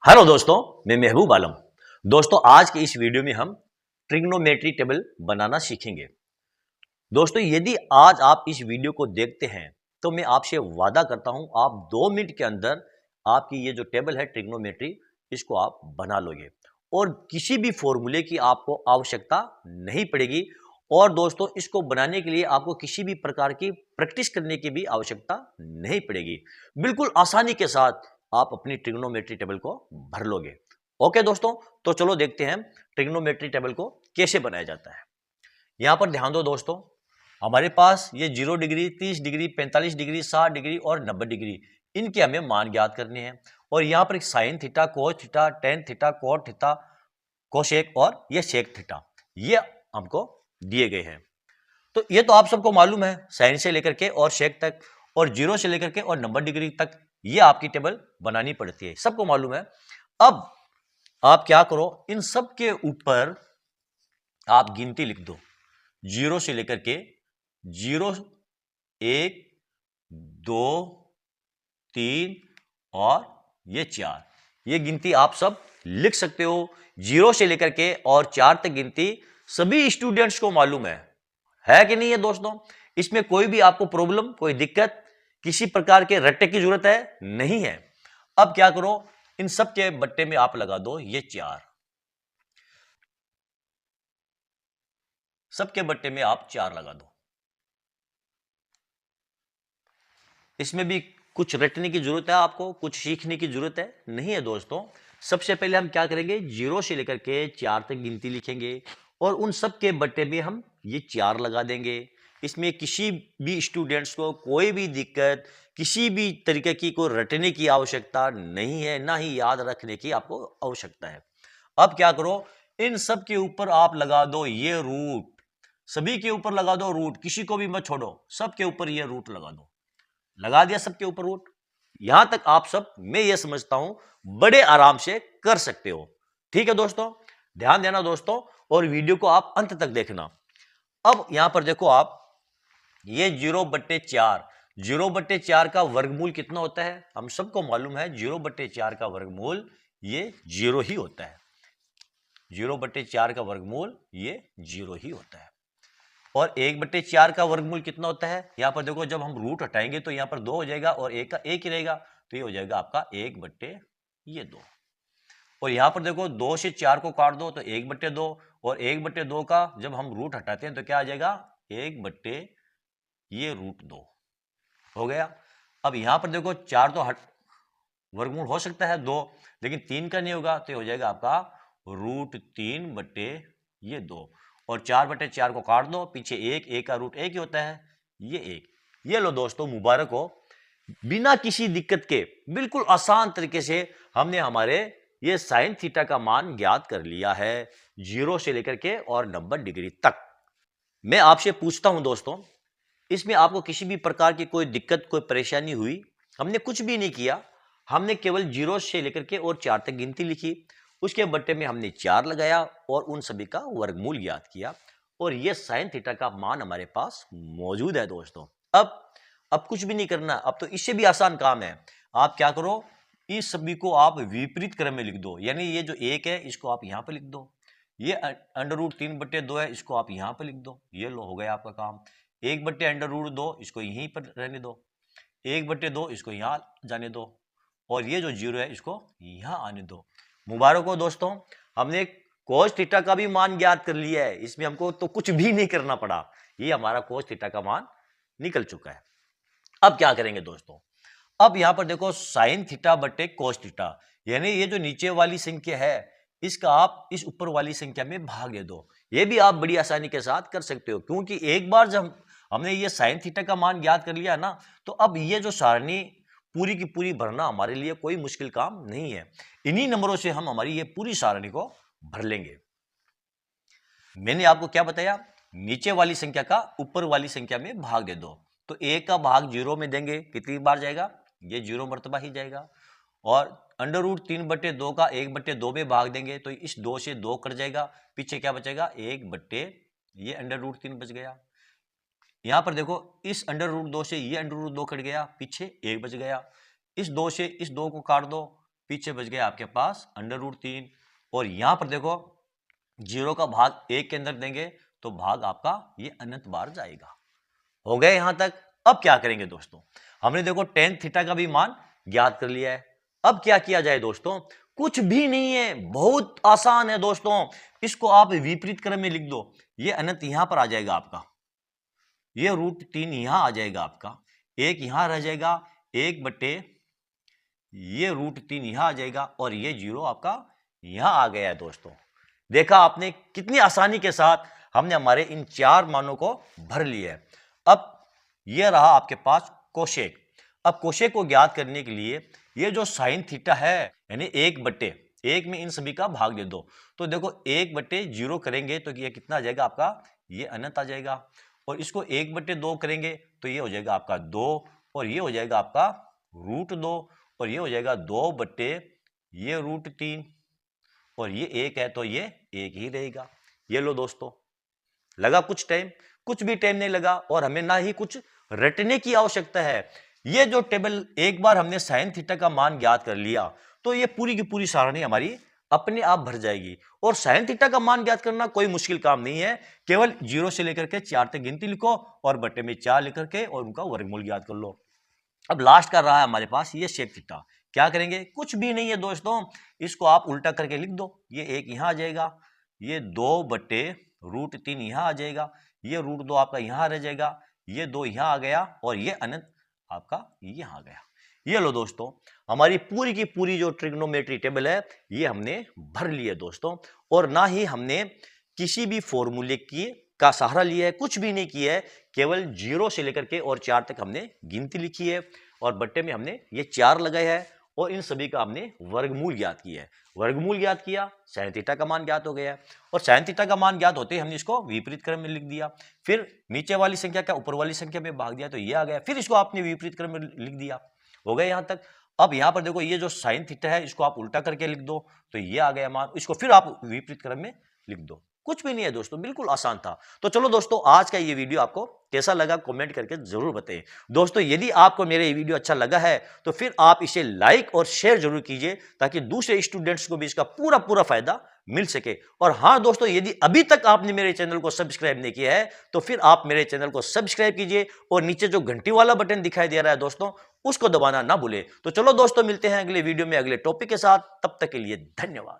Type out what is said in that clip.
Hello दोस्तों, मैं महबूब आलम। दोस्तों, आज के इस वीडियो में हम ट्रिग्नोमेट्री टेबल बनाना सीखेंगे। दोस्तों, यदि आज आप इस वीडियो को देखते हैं तो मैं आपसे वादा करता हूं आप 2 मिनट के अंदर आपकी ये जो टेबल है ट्रिग्नोमेट्री, इसको आप बना लोगे और किसी भी फॉर्मूले की आपको आवश्यकता नहीं पड़ेगी। और दोस्तों, इसको बनाने के लिए आपको किसी भी प्रकार की प्रैक्टिस करने की भी आवश्यकता नहीं पड़ेगी। बिल्कुल आसानी के साथ आप अपनी ट्रिग्नोमेट्री टेबल को भर लोगे। ओके दोस्तों, तो चलो देखते हैं ट्रिग्नोमेट्री टेबल को कैसे बनाया जाता है। यहां पर ध्यान दो दोस्तों, हमारे पास ये 0 डिग्री, 30 डिग्री, 45 डिग्री, 60 डिग्री और 90 डिग्री, इनके हमें मान ज्ञात करने हैं। और यहां पर एक sine theta, cos theta, tan theta, cot theta, cosec और ये सेक थीटा, ये हमको दिए गए हैं। तो ये तो आप सबको मालूम है, साइन से लेकर के और सेक तक और 0 से लेकर के और 90 डिग्री तक ये आपकी टेबल बनानी पड़ती है, सबको मालूम है। अब आप क्या करो, इन सब के ऊपर आप गिनती लिख दो, 0 से लेकर के 0, 1, 2, 3 और ये 4, ये गिनती आप सब लिख सकते हो। 0 से लेकर के और 4 तक गिनती सभी स्टूडेंट्स को मालूम है कि नहीं है दोस्तों? इसमें कोई भी आपको प्रॉब्लम, कोई दिक्कत, किसी प्रकार के रट्टे की जरूरत है नहीं है। अब क्या करो, इन सब के बट्टे में आप लगा दो ये 4, सबके बट्टे में आप 4 लगा दो। इसमें भी कुछ रटने की जरूरत है, आपको कुछ सीखने की जरूरत है नहीं है दोस्तों। सबसे पहले हम क्या करेंगे, 0 से लेकर के 4 तक गिनती लिखेंगे और उन सब के बट्टे में हम ये 4 लगा देंगे। इसमें किसी भी स्टूडेंट्स को कोई भी दिक्कत, किसी भी तरीके की कोई रटने की आवश्यकता नहीं है, ना ही याद रखने की आपको आवश्यकता है। अब क्या करो, इन सब के ऊपर आप लगा दो ये रूट, सभी के ऊपर लगा दो रूट, किसी को भी मत छोड़ो, सबके ऊपर ये रूट लगा दो। लगा दिया सबके ऊपर रूट। यहां तक आप सब, मैं ये समझता हूं, बड़े आराम से कर सकते हो। ठीक है दोस्तों, ध्यान देना दोस्तों और वीडियो को आप अंत तक देखना। अब यहां पर देखो आप, ये 0/4, 0/4 का वर्गमूल कितना होता है? हम सबको मालूम है 0/4 का वर्गमूल ये 0 ही होता है। 0/4 का वर्गमूल ये 0 ही होता है। और 1/4 का वर्गमूल कितना होता है? यहां पर देखो, जब हम रूट हटाएंगे तो यहां पर 2 हो जाएगा और 1 का 1 ही रहेगा, तो ये हो जाएगा आपका 1/2। और यहां पर देखो, 2 से 4 को काट दो तो 1/2, और 1/2 का जब हम रूट हटाते हैं तो क्या आ जाएगा, 1/√2 हो गया। अब यहां पर देखो, 4 तो वर्गमूल हो सकता है 2, लेकिन 3 का नहीं होगा, तो ये हो जाएगा आपका √3/2। और 4/4 को काट दो, पीछे 1 का रूट 1 ही होता है, ये 1। ये लो दोस्तों, मुबारक हो, बिना किसी दिक्कत के बिल्कुल आसान तरीके से हमने हमारे ये साइन थीटा का मान ज्ञात कर लिया है, 0 से लेकर के और 90 डिग्री तक। मैं आपसे पूछता हूं दोस्तों, इसमें आपको किसी भी प्रकार की कोई दिक्कत, कोई परेशानी हुई? हमने कुछ भी नहीं किया, हमने केवल 0 से लेकर के और 4 तक गिनती लिखी, उसके बट्टे में हमने 4 लगाया और उन सभी का वर्गमूल ज्ञात किया, और यह साइन थीटा का मान हमारे पास मौजूद है दोस्तों। अब कुछ भी नहीं करना, अब तो इससे भी आसान काम है। आप क्या करो, इस सभी को आप विपरीत क्रम में लिख दो, यानी ये जो 1 है इसको आप यहां पर लिख दो, ये √3/2 है, इसको आप यहां पर लिख दो। ये लो, हो गया आपका काम। 1/√2 इसको यहीं पर रहने दो, 1/2 इसको यहां जाने दो, और ये जो 0 है इसको यहां आने दो। मुबारक हो दोस्तों, हमने कोस थीटा का भी मान ज्ञात कर लिया है, इसमें हमको तो कुछ भी नहीं करना पड़ा, ये हमारा कोस थीटा का मान निकल चुका है। अब क्या करेंगे दोस्तों, अब यहां पर देखो, साइन थीटा बटे कोस थीटा, यानी ये जो नीचे वाली संख्या है इसका आप इस ऊपर वाली संख्या में भाग दे दो। ये भी आप बड़ी आसानी के साथ कर सकते हो, क्योंकि एक बार जब हमने ये साइन थीटा का मान ज्ञात कर लिया ना, तो अब ये जो सारणी पूरी की पूरी भरना हमारे लिए कोई मुश्किल काम नहीं है। इन्हीं नंबरों से हम हमारी ये पूरी सारणी को भर लेंगे। मैंने आपको क्या बताया, नीचे वाली संख्या का ऊपर वाली संख्या में भाग दे दो, तो 1 का भाग 0 में देंगे, कितनी बार जाएगा, ये 0 मर्तबा ही जाएगा। और √3/2 का 1/2 में भाग देंगे तो इस 2 से 2 कट जाएगा, पीछे क्या बचेगा, 1/, ये √3 बच गया। यहां पर देखो, इस √2 से ये √2 कट गया, पीछे 1 बच गया। इस 2 से इस 2 को काट दो, पीछे बच गया आपके पास √3, और यहां पर देखो 0 का भाग 1 के अंदर देंगे तो भाग आपका ये अनंत बार जाएगा। हो गए यहां तक। अब क्या करेंगे दोस्तों, हमने देखो tan थीटा का भी मान ज्ञात कर लिया है। अब क्या किया जाए दोस्तों, कुछ भी नहीं है, बहुत आसान है दोस्तों। इसको आप विपरीत क्रम में लिख दो, ये अनंत यहां पर आ जाएगा आपका, ये √3 यहां आ जाएगा आपका, एक यहां रह जाएगा, 1/, ये √3 यहां आ जाएगा, और ये 0 आपका यहां आ गया है दोस्तों। देखा आपने कितनी आसानी के साथ हमने हमारे इन 4 मानों को भर लिया है। अब ये रहा आपके पास कोशेक। अब कोशेक को ज्ञात करने के लिए ये जो साइन थीटा है, यानी 1/1 में इन सभी का भाग दे दो, तो देखो 1/0 करेंगे तो ये कितना आ जाएगा आपका, ये अनंत आ जाएगा। और इसको 1/2 करेंगे तो ये हो जाएगा आपका 2, और ये हो जाएगा आपका √2, और ये हो जाएगा 2/, ये √3, और ये 1 है तो ये 1 ही रहेगा। ये लो दोस्तों, लगा कुछ टाइम? कुछ भी टाइम नहीं लगा, और हमें ना ही कुछ रटने की आवश्यकता है। ये जो टेबल एक बार हमने साइन थीटा का मान ज्ञात कर लिया तो ये पूरी की पूरी सारणी हमारी अपने आप भर जाएगी। और साइन थीटा का मान ज्ञात करना कोई मुश्किल काम नहीं है, केवल 0 से लेकर के 4 तक गिनती लिखो और बटे में 4 लेकर के और उनका वर्गमूल ज्ञात कर लो। अब लास्ट कर रहा है हमारे पास ये शेक थीटा। क्या करेंगे, कुछ भी नहीं है दोस्तों, इसको आप उल्टा करके लिख दो। ये 1 यहां आ जाएगा, ये 2/√3 यहां आ जाएगा, ये √2 आपका यहां रह जाएगा, ये 2 यहां आ गया, और ये अनंत आपका यहां आ गया। ये लो दोस्तों, हमारी पूरी की पूरी जो ट्रिग्नोमेट्री टेबल है ये हमने भर ली है दोस्तों। और ना ही हमने किसी भी फॉर्मूले की का सहारा लिया है, कुछ भी नहीं किया है, केवल 0 से लेकर के और 4 तक हमने गिनती लिखी है, और बट्टे में हमने ये 4 लगाया है, और इन सभी का हमने वर्गमूल ज्ञात किया है। वर्गमूल ज्ञात किया, साइन थीटा का मान ज्ञात हो गया है, और साइन थीटा का मान ज्ञात होते ही हमने इसको विपरीत क्रम में लिख दिया। फिर नीचे वाली संख्या का ऊपर वाली संख्या में भाग दिया तो ये आ गया, फिर इसको आपने विपरीत क्रम में लिख दिया। हो गया यहां तक। अब यहां पर देखो ये जो साइन थीटा है इसको आप उल्टा करके लिख दो तो ये आ गया मान, इसको फिर आप विपरीत क्रम में लिख दो। कुछ भी नहीं है दोस्तों, बिल्कुल आसान था। तो चलो दोस्तों, आज का ये वीडियो आपको कैसा लगा कमेंट करके जरूर बताएं। दोस्तों यदि आपको मेरा ये वीडियो अच्छा लगा है तो फिर आप इसे लाइक और शेयर जरूर कीजिए, ताकि दूसरे स्टूडेंट्स को भी इसका पूरा पूरा फायदा मिल सके। और हाँ दोस्तों, यदि अभी तक आपने मेरे चैनल को सब्सक्राइब नहीं किया है तो फिर आप मेरे चैनल को सब्सक्राइब कीजिए, और नीचे जो घंटी वाला बटन दिखाई दे रहा है दोस्तों उसको दबाना ना भूले। तो चलो दोस्तों, मिलते हैं अगले वीडियो में अगले टॉपिक के साथ, तब तक के लिए धन्यवाद।